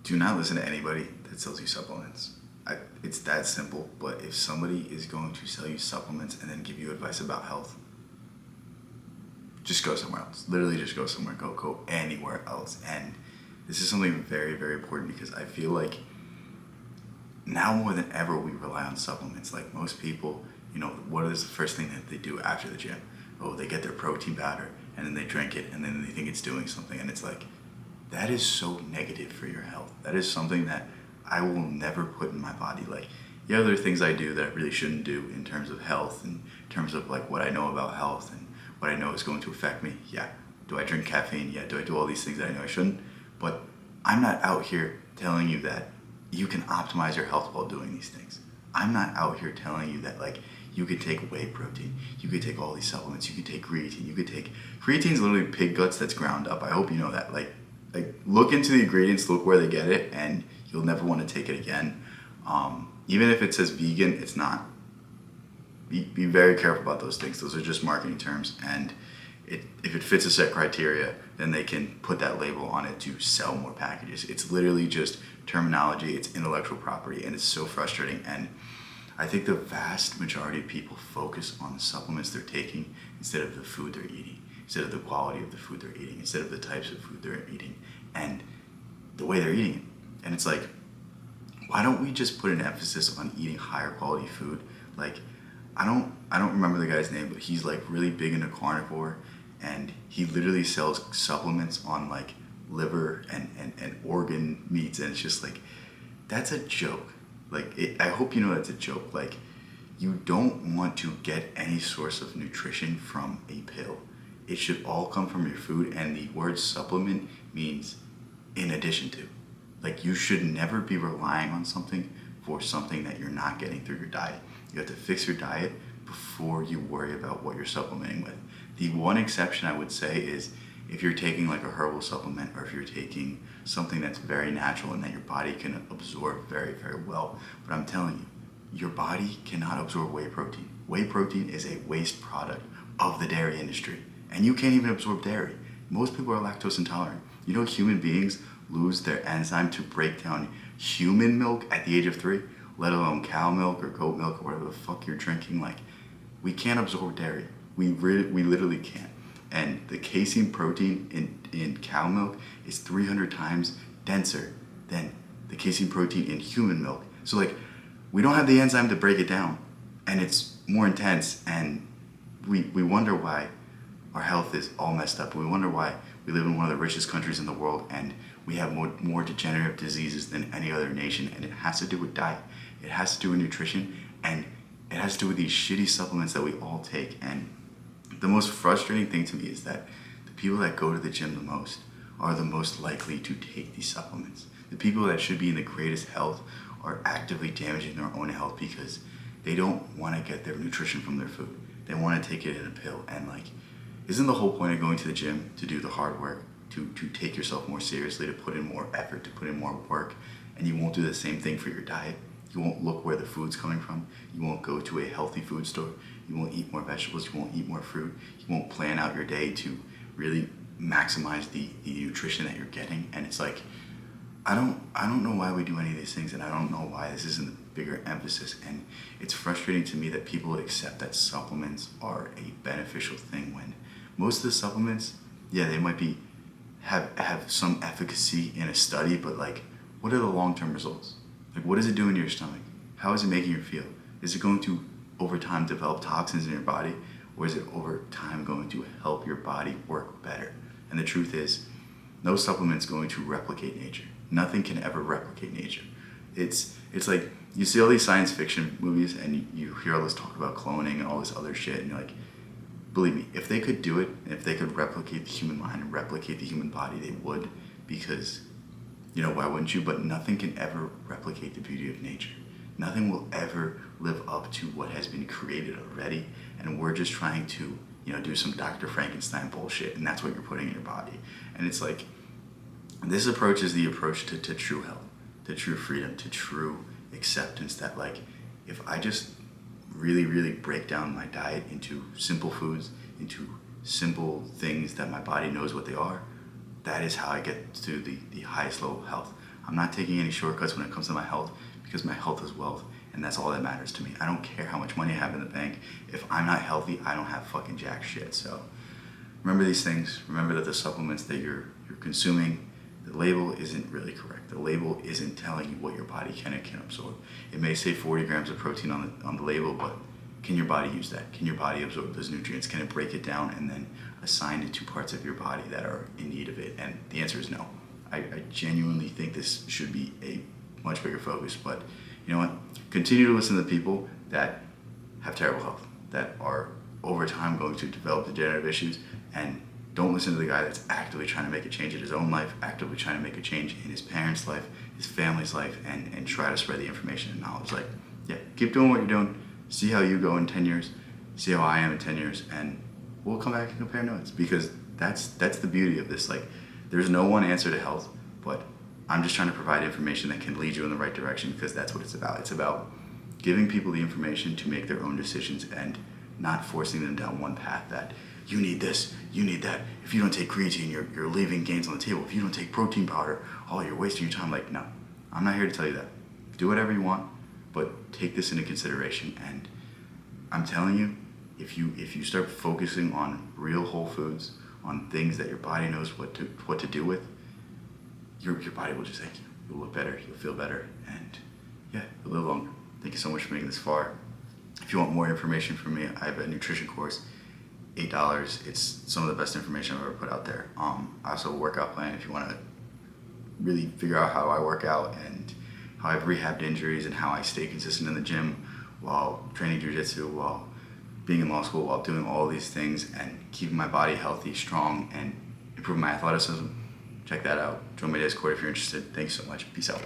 do not listen to anybody that sells you supplements. It's that simple, but if somebody is going to sell you supplements and then give you advice about health, just go somewhere else. Literally just go somewhere. Go anywhere else. And this is something very, very important because I feel like now more than ever we rely on supplements. Like most people, what is the first thing that they do after the gym? Oh, they get their protein powder and then they drink it and then they think it's doing something. And it's like, that is so negative for your health. That is something that I will never put in my body. Like, yeah, there are things I do that I really shouldn't do in terms of health and in terms of like what I know about health and what I know is going to affect me. Yeah. Do I drink caffeine? Yeah. Do I do all these things that I know I shouldn't? But I'm not out here telling you that you can optimize your health while doing these things. I'm not out here telling you that like you could take whey protein, you could take all these supplements, you could take creatine, creatine is literally pig guts that's ground up. I hope you know that. Like look into the ingredients, look where they get it, and you'll never want to take it again. Even if it says vegan, it's not. Be very careful about those things. Those are just marketing terms, and if it fits a set criteria, then they can put that label on it to sell more packages. It's literally just terminology, it's intellectual property, and it's so frustrating. And I think the vast majority of people focus on the supplements they're taking instead of the food they're eating, instead of the quality of the food they're eating, instead of the types of food they're eating, and the way they're eating it. And it's like, why don't we just put an emphasis on eating higher quality food? Like, I don't remember the guy's name, but he's like really big into carnivore, and he literally sells supplements on like liver and organ meats, and it's just like, that's a joke. Like, I hope you know that's a joke. Like, you don't want to get any source of nutrition from a pill. It should all come from your food, and the word supplement means in addition to. Like, you should never be relying on something for something that you're not getting through your diet. You have to fix your diet before you worry about what you're supplementing with. The one exception I would say is if you're taking like a herbal supplement, or if you're taking something that's very natural and that your body can absorb very, very well. But I'm telling you, your body cannot absorb whey protein. Whey protein is a waste product of the dairy industry, and you can't even absorb dairy. Most people are lactose intolerant. You know, human beings lose their enzyme to break down human milk at the age of 3, let alone cow milk or goat milk or whatever the fuck you're drinking. Like, we can't absorb dairy. We literally can't. And the casein protein in cow milk is 300 times denser than the casein protein in human milk. So like, we don't have the enzyme to break it down, and it's more intense, and we wonder why our health is all messed up. We wonder why we live in one of the richest countries in the world and we have more degenerative diseases than any other nation, and it has to do with diet. It has to do with nutrition, and it has to do with these shitty supplements that we all take. And the most frustrating thing to me is that the people that go to the gym the most are the most likely to take these supplements. The people that should be in the greatest health are actively damaging their own health because they don't want to get their nutrition from their food. They want to take it in a pill. And like, isn't the whole point of going to the gym to do the hard work, to take yourself more seriously, to put in more effort, to put in more work? And you won't do the same thing for your diet. You won't look where the food's coming from. You won't go to a healthy food store. You won't eat more vegetables. You won't eat more fruit. You won't plan out your day to really maximize the nutrition that you're getting. And it's like, I don't know why we do any of these things, and I don't know why this isn't a bigger emphasis. And it's frustrating to me that people accept that supplements are a beneficial thing when most of the supplements, yeah, they might be have some efficacy in a study, but like, what are the long-term results? Like, what does it do in your stomach? How is it making you feel? Is it going to, over time, develop toxins in your body? Or is it, over time, going to help your body work better? And the truth is, no supplement's going to replicate nature. Nothing can ever replicate nature. It's like, you see all these science fiction movies, and you hear all this talk about cloning and all this other shit, and you're like, believe me, if they could do it, if they could replicate the human mind and replicate the human body, they would, because, why wouldn't you? But nothing can ever replicate the beauty of nature. Nothing will ever live up to what has been created already, and we're just trying to, do some Dr. Frankenstein bullshit, and that's what you're putting in your body. And it's like, this approach is the approach to true health, to true freedom, to true acceptance, that like, if I just really, really break down my diet into simple foods, into simple things that my body knows what they are, that is how I get to the highest level of health. I'm not taking any shortcuts when it comes to my health, because my health is wealth, and that's all that matters to me. I don't care how much money I have in the bank. If I'm not healthy, I don't have fucking jack shit. So remember these things. Remember that the supplements that you're consuming, the label isn't really correct. The label isn't telling you what your body can and can't absorb. It may say 40 grams of protein on the label, but can your body use that? Can your body absorb those nutrients? Can it break it down and then assign it to parts of your body that are in need of it? And the answer is no. I genuinely think this should be a much bigger focus, but you know what? Continue to listen to the people that have terrible health, that are over time going to develop degenerative issues, and don't listen to the guy that's actively trying to make a change in his own life, actively trying to make a change in his parents' life, his family's life, and try to spread the information and knowledge. Like, yeah, keep doing what you're doing, see how you go in 10 years, see how I am in 10 years, and we'll come back and compare notes, because that's the beauty of this. Like, there's no one answer to health, but I'm just trying to provide information that can lead you in the right direction, because that's what it's about. It's about giving people the information to make their own decisions and not forcing them down one path that you need this, you need that. If you don't take creatine, you're leaving gains on the table. If you don't take protein powder, oh, you're wasting your time. Like, no, I'm not here to tell you that. Do whatever you want, but take this into consideration. And I'm telling you, if you start focusing on real whole foods, on things that your body knows what to do with, your body will just thank you. You'll look better, you'll feel better, and yeah, you'll live longer. Thank you so much for making this far. If you want more information from me, I have a nutrition course, $8. It's some of the best information I've ever put out there. I also have a workout plan if you want to really figure out how I work out and how I've rehabbed injuries and how I stay consistent in the gym while training jiu-jitsu, while being in law school, while doing all these things and keeping my body healthy, strong, and improving my athleticism. Check that out. Join my Discord if you're interested. Thanks so much. Peace out.